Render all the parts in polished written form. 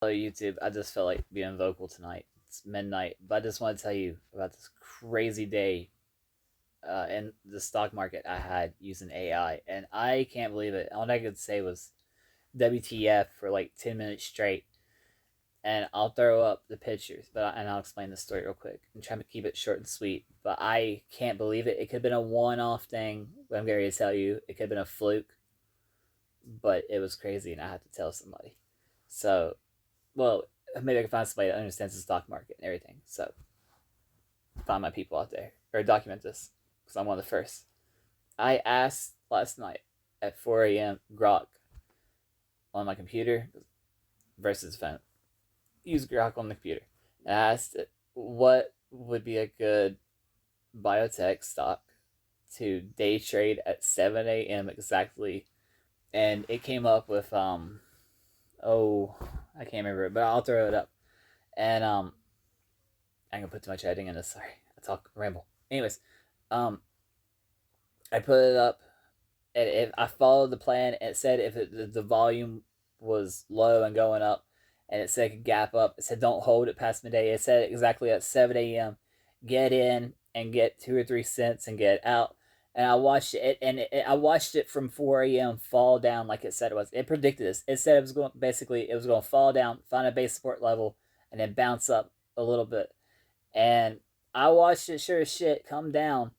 Hello, YouTube. I just felt like being vocal tonight. It's midnight, but I just want to tell you about this crazy day in the stock market I had using AI, and I can't believe it. All I could say was WTF for like 10 minutes straight, and I'll throw up the pictures, and I'll explain the story real quick and try to keep it short and sweet. But I can't believe it. It could have been a one-off thing. But I'm going to tell you, it could have been a fluke, but it was crazy, and I had to tell somebody. So, well, maybe I can find somebody that understands the stock market and everything. So find my people out there or document this because I'm one of the first. I asked last night at 4 a.m. Grok on my computer versus phone. Use Grok on the computer. And I asked it what would be a good biotech stock to day trade at 7 a.m. exactly, and it came up with oh, I can't remember it, but I'll throw it up. And I ain't gonna put too much editing in this. Sorry, I talk ramble. Anyways, um, I put it up, and if I followed the plan, it said if the volume was low and going up, and it said it could gap up. It said don't hold it past midday. It said exactly at 7 a.m. Get in and get 2 or 3 cents and get out. And I watched it, and I watched it from 4 a.m. fall down like it said it was. It predicted this. It said it was going basically it was going to fall down, find a base support level, and then bounce up a little bit. And I watched it sure as shit come down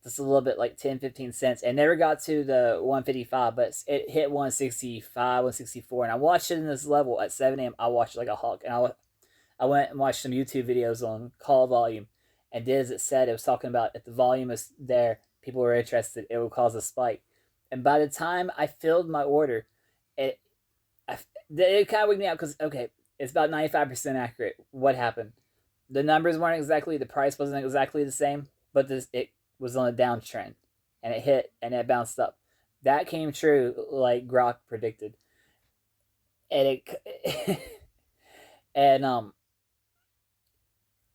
just a little bit, like 10, 15 cents. It never got to the 155, but it hit 165, 164. And I watched it in this level at 7 a.m. I watched it like a hawk. And I went and watched some YouTube videos on call volume. And did as it said, it was talking about if the volume is there, people were interested, it would cause a spike. And by the time I filled my order, it, it kind of wigged me out because, okay, it's about 95% accurate. What happened? The numbers weren't exactly, the price wasn't exactly the same, but it was on a downtrend, and it hit and it bounced up. That came true, like Grok predicted, and it and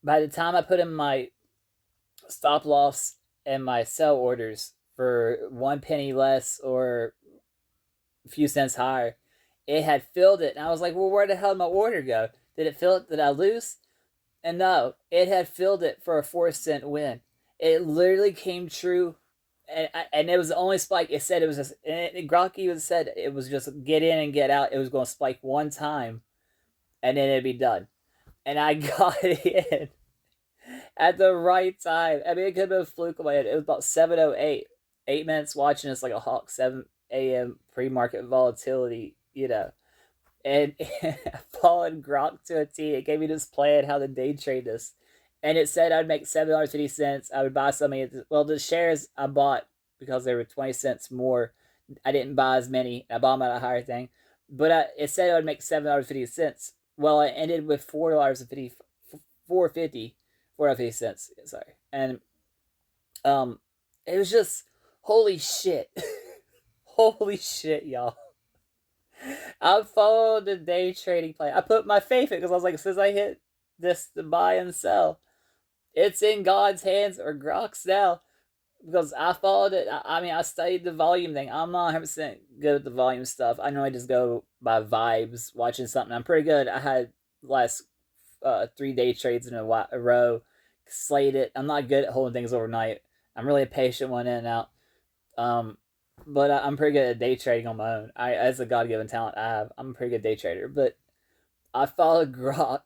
by the time I put in my stop loss and my sell orders for 1 penny less or a few cents higher, it had filled it, and I was like, well, where the hell did my order go? Did it fill it? Did I lose? And no, it had filled it for a 4 cent win. It literally came true, and it was the only spike. It said it was just, Grok even said it was just get in and get out. It was going to spike one time, and then it'd be done. And I got it in at the right time. I mean, it could have been a fluke on my head. It was about 7:08. 8 minutes watching this like a hawk. 7 a.m. pre-market volatility, and I followed Grok to a T. It gave me this plan how to day trade this, and it said I'd make $7.50. I would buy something. Well, the shares I bought because they were 20 cents more. I didn't buy as many. I bought them at a higher thing, but it said I would make $7.50. Well, I ended with $4.50, $4.50. Sorry, and it was just holy shit, holy shit, y'all. I followed the day trading plan. I put my faith in because I was like, since I hit this to buy and sell, it's in God's hands or Grok's now. Because I followed it. I mean, I studied the volume thing. I'm not 100% good at the volume stuff. I normally just go by vibes, watching something. I'm pretty good. I had last 3 day trades in a row, slayed it. I'm not good at holding things overnight. I'm really a patient one in and out. But I'm pretty good at day trading on my own. As a God-given talent I have, I'm a pretty good day trader. But I followed Grok,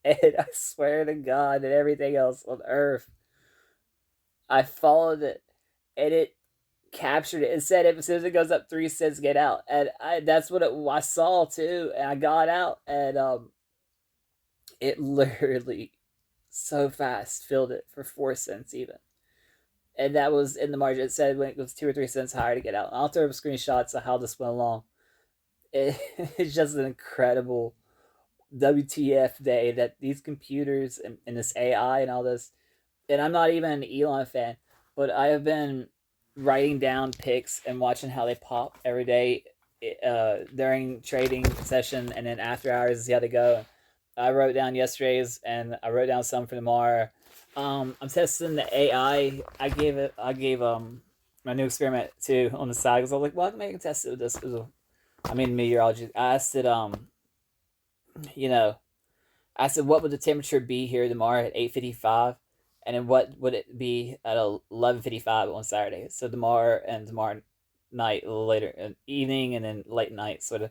and I swear to God and everything else on earth, I followed it, and it captured it. It said as soon as it goes up 3 cents, get out, and that's what I saw too. And I got out, and it literally so fast filled it for 4 cents even. And that was in the margin. It said when it was 2 or 3 cents higher to get out. And I'll throw up screenshots of how this went along. It's just an incredible WTF day that these computers and this AI and all this. And I'm not even an Elon fan, but I have been writing down picks and watching how they pop every day during trading session, and then after hours to see how they go. I wrote down yesterday's, and I wrote down some for tomorrow. I'm testing the AI. I gave my new experiment too on the side because I was like, well, I can test it with this. I mean, meteorology. I asked it you know, I said, what would the temperature be here tomorrow at 8:55, and then what would it be at 11:55 on Saturday? So tomorrow night, a little later in evening, and then late night, sort of.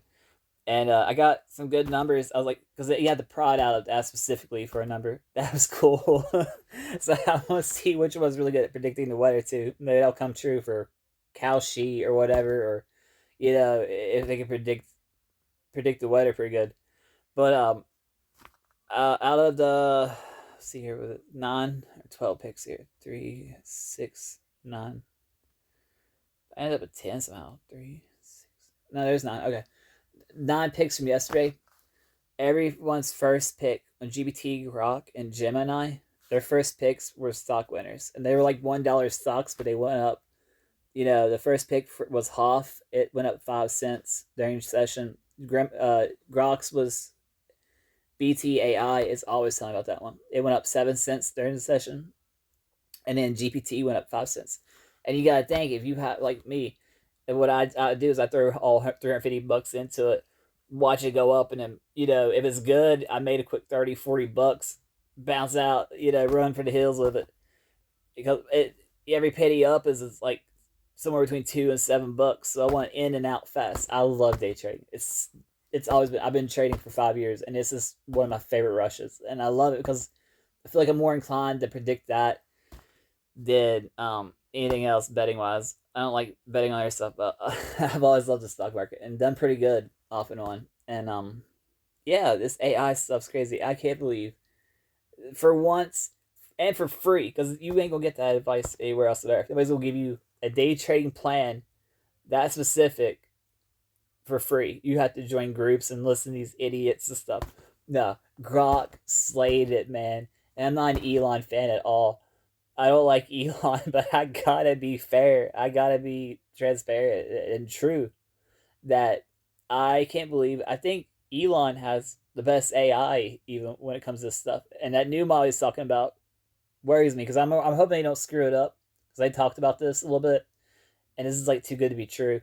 And I got some good numbers. I was like, because he had the prod out of that specifically for a number. That was cool. So I want to see which one's really good at predicting the weather too. Maybe that'll come true for Kalshi or whatever, or if they can predict the weather pretty good. But out of the, let's see here, with it 9 or 12 picks here, 3, 6, 9. I ended up with 10 somehow. 3, 6. No, there's 9. Okay, 9 picks from yesterday. Everyone's first pick on GBT, Grok, and Gemini, their first picks were stock winners, and they were like $1 stocks, but they went up. The first pick was Hoff. It went up 5 cents during session. Grok's was BTAI is always telling about that one. It went up 7 cents during the session, and then GPT went up 5 cents. And you gotta think, if you have like me, and what I do is I throw all $350 into it, watch it go up, and then if it's good, I made a quick 30-40 bucks, bounce out, run for the hills with it, because every penny up is like somewhere between $2 and $7. So I want in and out fast. I love day trading. It's always been. I've been trading for 5 years, and this is one of my favorite rushes, and I love it because I feel like I'm more inclined to predict that than anything else betting wise. I don't like betting on other stuff, but I've always loved the stock market and done pretty good off and on. And yeah, this AI stuff's crazy. I can't believe for once and for free, because you ain't gonna get that advice anywhere else on earth. Nobody's gonna give you a day trading plan that specific for free. You have to join groups and listen to these idiots and stuff. No, Grok slayed it, man. And I'm not an Elon fan at all. I don't like Elon, but I gotta be fair. I gotta be transparent and true. That I can't believe. I think Elon has the best AI even when it comes to this stuff. And that new model he's talking about worries me, because I'm hoping they don't screw it up, because I talked about this a little bit, and this is like too good to be true.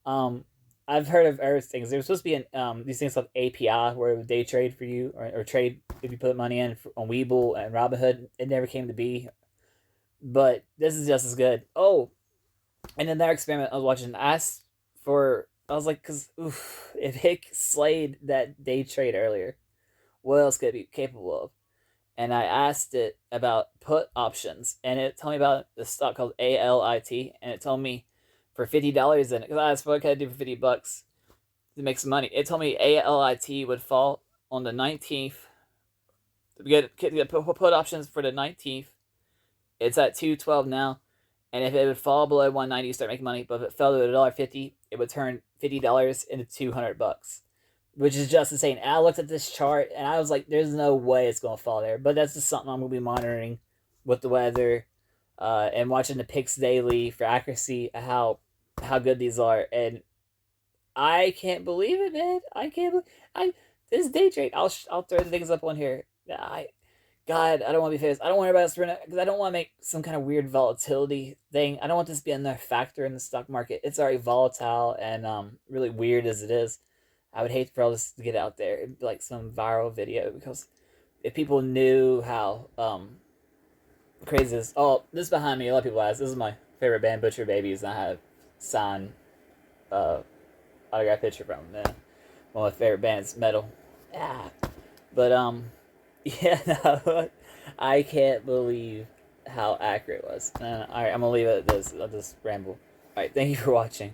Um, I've heard of other things. There's supposed to be these things called API where it would day trade for you, or trade if you put money in on Webull and Robinhood. It never came to be, but this is just as good. Oh, and in that experiment I was watching, I was like, because if Hick slayed that day trade earlier, what else could it be capable of? And I asked it about put options, and it told me about the stock called ALIT, and it told me for $50 in it, because I asked what could I do for $50 to make some money. It told me ALIT would fall on the 19th. Get put options for the 19th. It's at 212 now, and if it would fall below 190, you start making money. But if it fell to $1.50, it would turn $50 into $200, which is just insane. And I looked at this chart, and I was like, "There's no way it's gonna fall there." But that's just something I'm gonna be monitoring with the weather, and watching the picks daily for accuracy, how good these are. And I can't believe it, man. I can't believe I this day trade. I'll throw the things up on here. God, I don't want to be famous. I don't want everybody else to run it, because I don't want to make some kind of weird volatility thing. I don't want this to be another factor in the stock market. It's already volatile and really weird as it is. I would hate for all this to get out there. It'd be like some viral video, because if people knew how crazy this. Oh, this behind me, a lot of people ask. This is my favorite band, Butcher Babies, and I have signed uh, autograph picture from them. One of my favorite bands, metal. Yeah, but yeah, no, I can't believe how accurate it was. All right, I'm gonna leave it at this. I'll just ramble. All right, thank you for watching.